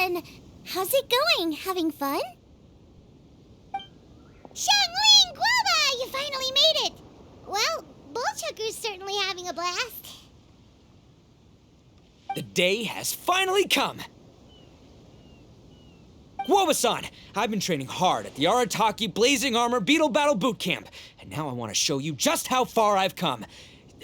Goba-san! How's it going? Having fun? Xiangling Guava! You finally made it! Well, Bullchucker's certainly having a blast. The day has finally come! Guoba-san! I've been training hard at the Arataki Blazing Armor Beetle Battle Boot Camp, and now I want to show you just how far I've come.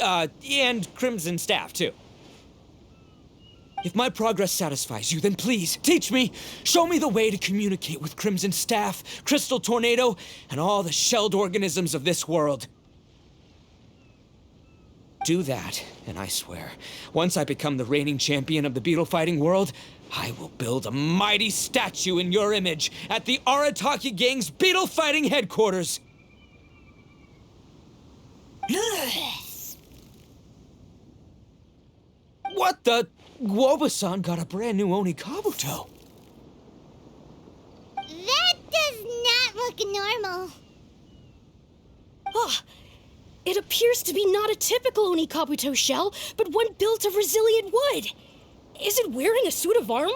And Crimson Staff, too. If my progress satisfies you, then please, teach me! Show me the way to communicate with Crimson Staff, Crystal Tornado, and all the shelled organisms of this world. Do that, and I swear, once I become the reigning champion of the beetle fighting world, I will build a mighty statue in your image at the Arataki Gang's beetle fighting headquarters. What the? Guoba-san got a brand new Oni Kabuto. That does not look normal. Oh, it appears to be not a typical Oni Kabuto shell, but one built of resilient wood. Is it wearing a suit of armor?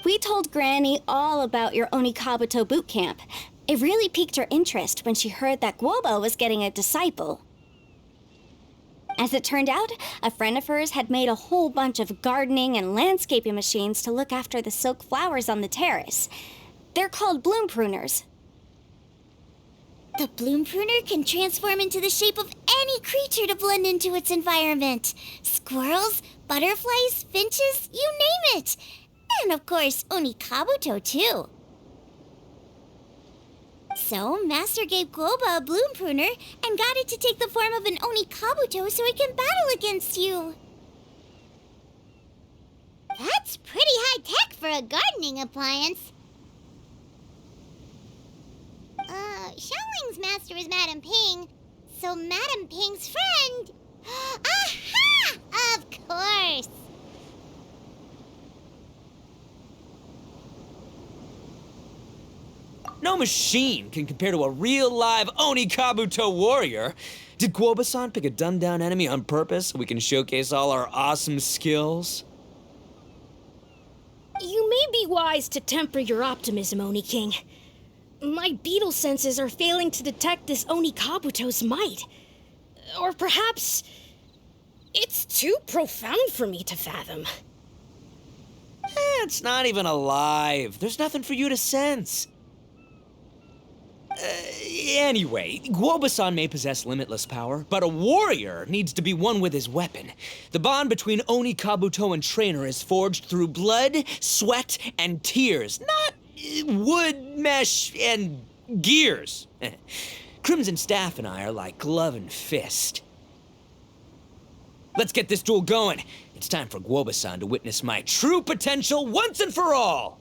We told Granny all about your Oni Kabuto boot camp. It really piqued her interest when she heard that Guoba was getting a disciple. As it turned out, a friend of hers had made a whole bunch of gardening and landscaping machines to look after the silk flowers on the terrace. They're called bloom pruners. The bloom pruner can transform into the shape of any creature to blend into its environment. Squirrels, butterflies, finches, you name it. And of course, Oni Kabuto too. So, Master gave Guoba a bloom pruner and got it to take the form of an Oni Kabuto so it can battle against you. That's pretty high-tech for a gardening appliance. Xiangling's master is Madame Ping, so Madame Ping's friend... Aha! Of course! No machine can compare to a real live Oni Kabuto warrior. Did Guoba-san pick a dumbed-down enemy on purpose so we can showcase all our awesome skills? You may be wise to temper your optimism, Oni King. My beetle senses are failing to detect this Oni Kabuto's might. Or perhaps it's too profound for me to fathom. It's not even alive. There's nothing for you to sense. Anyway, Guoba-san may possess limitless power, but a warrior needs to be one with his weapon. The bond between Oni Kabuto and trainer is forged through blood, sweat, and tears, not wood, mesh, and gears. Crimson Staff and I are like glove and fist. Let's get this duel going. It's time for Guoba-san to witness my true potential once and for all.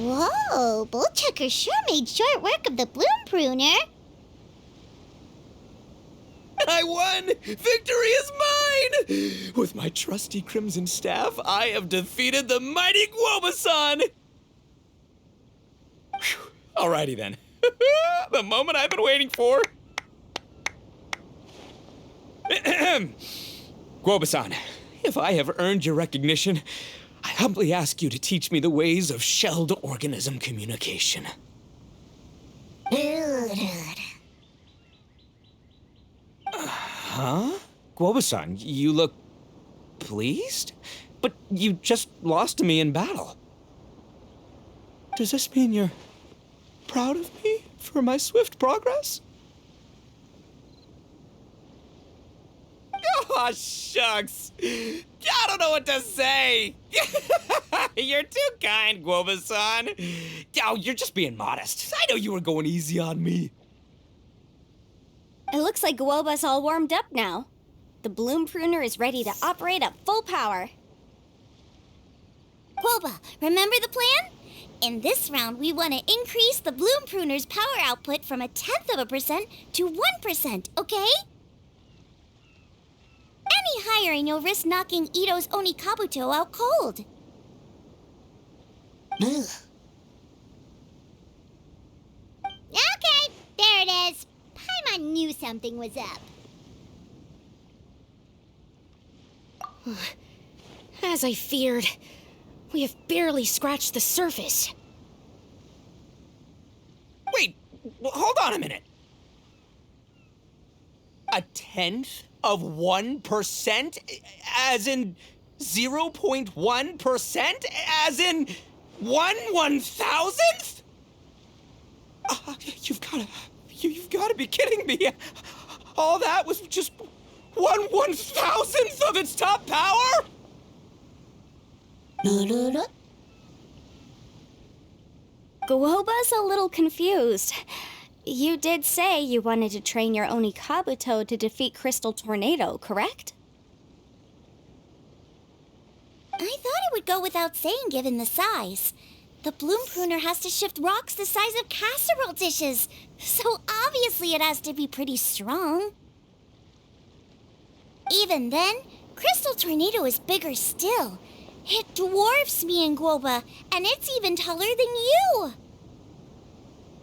Whoa, Bullchucker sure made short work of the bloom pruner. I won! Victory is mine! With my trusty crimson staff, I have defeated the mighty Guobasan! Phew. Alrighty then. The moment I've been waiting for. Guobasan, if I have earned your recognition, I humbly ask you to teach me the ways of shelled organism communication. Huh? Guobasan, you look pleased? But you just lost to me in battle. Does this mean you're proud of me for my swift progress? Oh, shucks. I don't know what to say. You're too kind, Guobasan. Oh, you're just being modest. I know you were going easy on me. It looks like Guoba's all warmed up now. The bloom pruner is ready to operate at full power. Guoba, remember the plan? In this round, we want to increase the bloom pruner's power output from 0.1% to 1%, okay? Any higher and you'll risk knocking Ito's Oni Kabuto out cold. Okay, there it is. Paimon knew something was up. As I feared, we have barely scratched the surface. Wait, hold on a minute. 0.1%? As in 0.1%? As in 1/1000th? You've gotta be kidding me. All that was just 1/1000th of its top power? Guoba's a little confused. You did say you wanted to train your Oni Kabuto to defeat Crystal Tornado, correct? I thought it would go without saying given the size. The bloom pruner has to shift rocks the size of casserole dishes, so obviously it has to be pretty strong. Even then, Crystal Tornado is bigger still. It dwarfs me and Guoba, and it's even taller than you.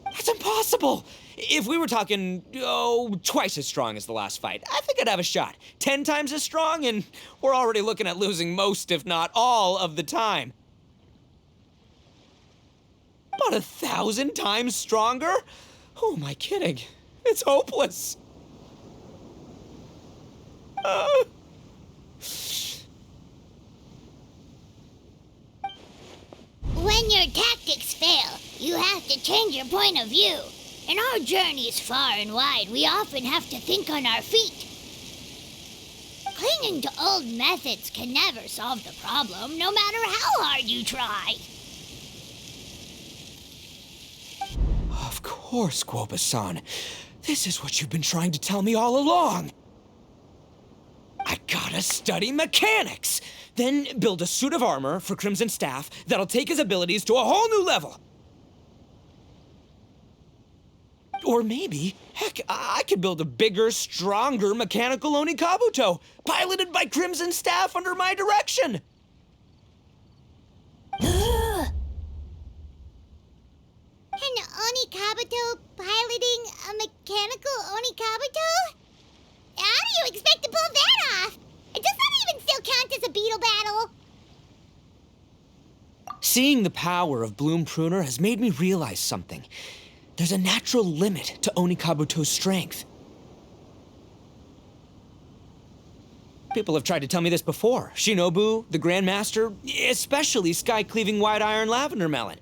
That's impossible! If we were talking, twice as strong as the last fight, I think I'd have a shot. 10 times as strong, and we're already looking at losing most, if not all, of the time. About 1,000 times stronger? Who am I kidding? It's hopeless. When your tactics fail, you have to change your point of view. In our journeys far and wide, we often have to think on our feet. Clinging to old methods can never solve the problem, no matter how hard you try. Of course, Guoba-san. This is what you've been trying to tell me all along. I gotta study mechanics, then build a suit of armor for Crimson Staff that'll take his abilities to a whole new level. Or maybe, heck, I could build a bigger, stronger mechanical Oni Kabuto, piloted by Crimson Staff under my direction. An Oni Kabuto piloting a mechanical Oni Kabuto? How do you expect to pull that off? Does that even still count as a beetle battle? Seeing the power of Bloom Pruner has made me realize something. There's a natural limit to Oni Kabuto's strength. People have tried to tell me this before. Shinobu, the Grandmaster, especially Sky-Cleaving White Iron Lavender Melon.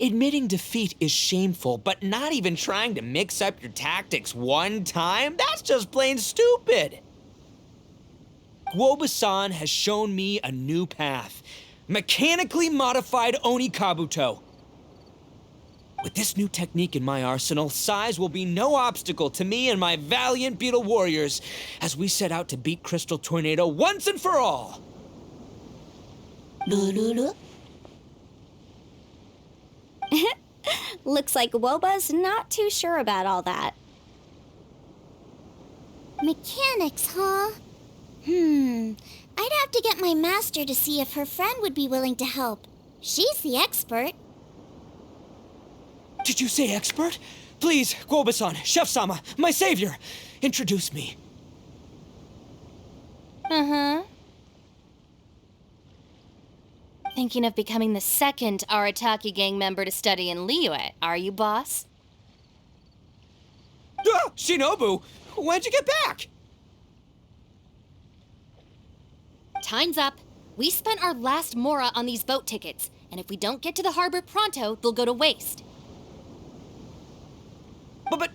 Admitting defeat is shameful, but not even trying to mix up your tactics one time? That's just plain stupid. Guoba-san has shown me a new path. Mechanically modified Oni Kabuto. With this new technique in my arsenal, size will be no obstacle to me and my valiant beetle warriors as we set out to beat Crystal Tornado once and for all. Looks like Woba's not too sure about all that. Mechanics, huh? I'd have to get my master to see if her friend would be willing to help. She's the expert. Did you say expert? Please, Guoba-san, Chef-sama, my savior, introduce me. Thinking of becoming the second Arataki gang member to study in Liyue, are you, boss? Ah, Shinobu, when'd you get back? Time's up. We spent our last mora on these boat tickets, and if we don't get to the harbor pronto, they'll go to waste. But,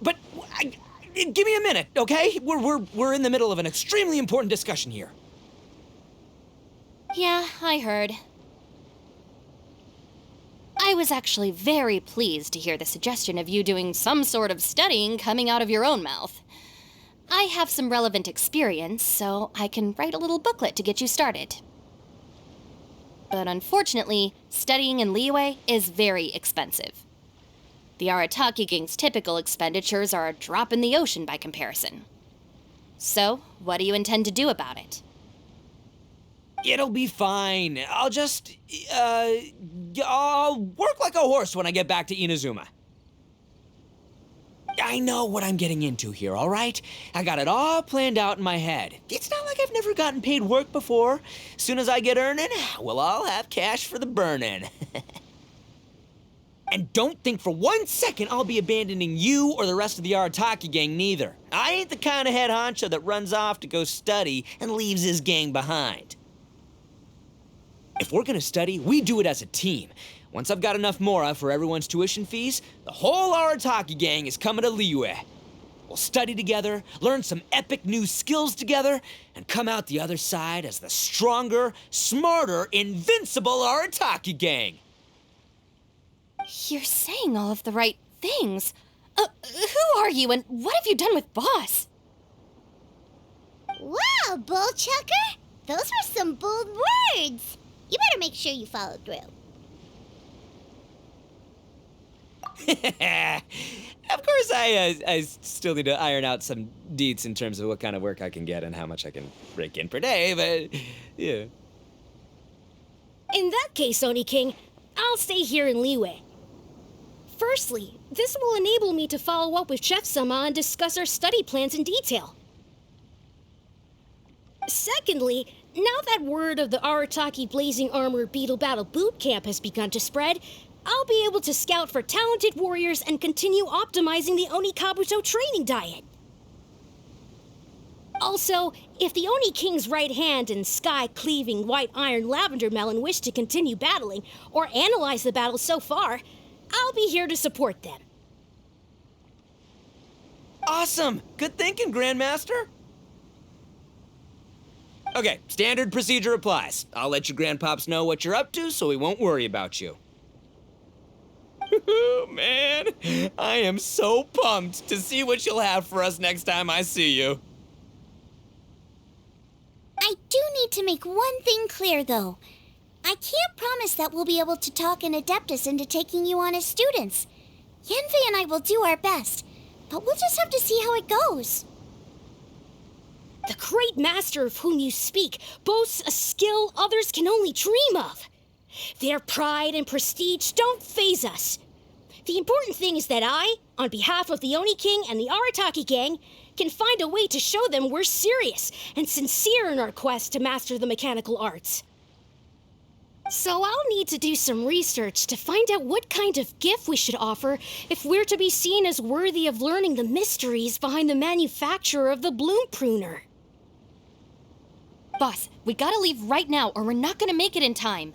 give me a minute, okay? We're in the middle of an extremely important discussion here. Yeah, I heard. I was actually very pleased to hear the suggestion of you doing some sort of studying coming out of your own mouth. I have some relevant experience, so I can write a little booklet to get you started. But unfortunately, studying in Liyue is very expensive. The Arataki gang's typical expenditures are a drop in the ocean by comparison. So, what do you intend to do about it? It'll be fine. I'll work like a horse when I get back to Inazuma. I know what I'm getting into here, all right? I got it all planned out in my head. It's not like I've never gotten paid work before. As soon as I get earning, we'll all have cash for the burning. And don't think for 1 second I'll be abandoning you or the rest of the Arataki gang neither. I ain't the kind of head honcho that runs off to go study and leaves his gang behind. If we're gonna study, we do it as a team. Once I've got enough mora for everyone's tuition fees, the whole Arataki gang is coming to Liyue. We'll study together, learn some epic new skills together, and come out the other side as the stronger, smarter, invincible Arataki gang. You're saying all of the right things. Who are you and what have you done with Boss? Wow, Bull Chucker! Those were some bold words! You better make sure you follow through. Of course, I still need to iron out some deets in terms of what kind of work I can get and how much I can rake in per day, but yeah. In that case, Oni King, I'll stay here in Liyue. Firstly, this will enable me to follow up with Chef-sama and discuss our study plans in detail. Secondly, now that word of the Arataki Blazing Armor Beetle Battle Boot Camp has begun to spread, I'll be able to scout for talented warriors and continue optimizing the Oni Kabuto training diet. Also, if the Oni King's right hand and sky-cleaving white iron lavender melon wish to continue battling or analyze the battle so far, I'll be here to support them. Awesome! Good thinking, Grandmaster! Okay, standard procedure applies. I'll let your grandpops know what you're up to so we won't worry about you. Man, I am so pumped to see what you'll have for us next time I see you. I do need to make one thing clear, though. I can't promise that we'll be able to talk an Adeptus into taking you on as students. Yanfei and I will do our best, but we'll just have to see how it goes. The great master of whom you speak boasts a skill others can only dream of. Their pride and prestige don't faze us. The important thing is that I, on behalf of the Oni King and the Arataki gang, can find a way to show them we're serious and sincere in our quest to master the mechanical arts. So I'll need to do some research to find out what kind of gift we should offer if we're to be seen as worthy of learning the mysteries behind the manufacture of the bloom pruner. Boss, we gotta leave right now or we're not gonna make it in time.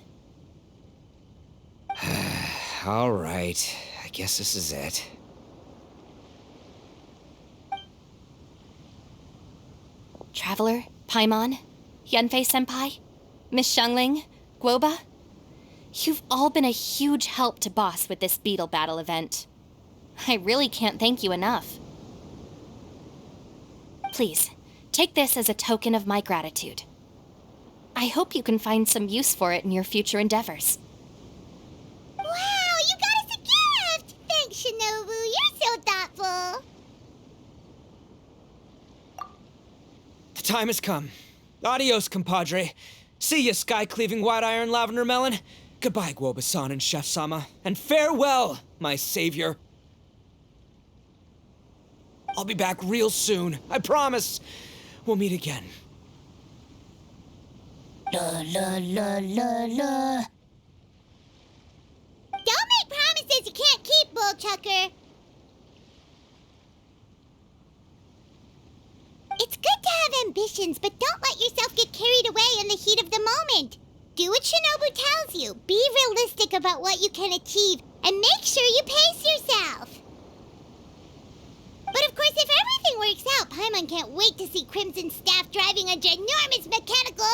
All right, I guess this is it. Traveler, Paimon, Yanfei-senpai, Miss Xiangling, Guoba, you've all been a huge help to Boss with this beetle battle event. I really can't thank you enough. Please, take this as a token of my gratitude. I hope you can find some use for it in your future endeavors. Wow, you got us a The time has come. Adios, compadre. See ya, sky-cleaving white-iron lavender melon. Goodbye, Guoba-san and Chef-sama. And farewell, my savior. I'll be back real soon. I promise. We'll meet again. La la la la la. Don't make promises you can't keep, Bull Chucker. It's good to have ambitions, but don't let yourself get carried away in the heat of the moment. Do what Shinobu tells you. Be realistic about what you can achieve, and make sure you pace yourself. But of course, if everything works out, Paimon can't wait to see Crimson Staff driving a ginormous mechanical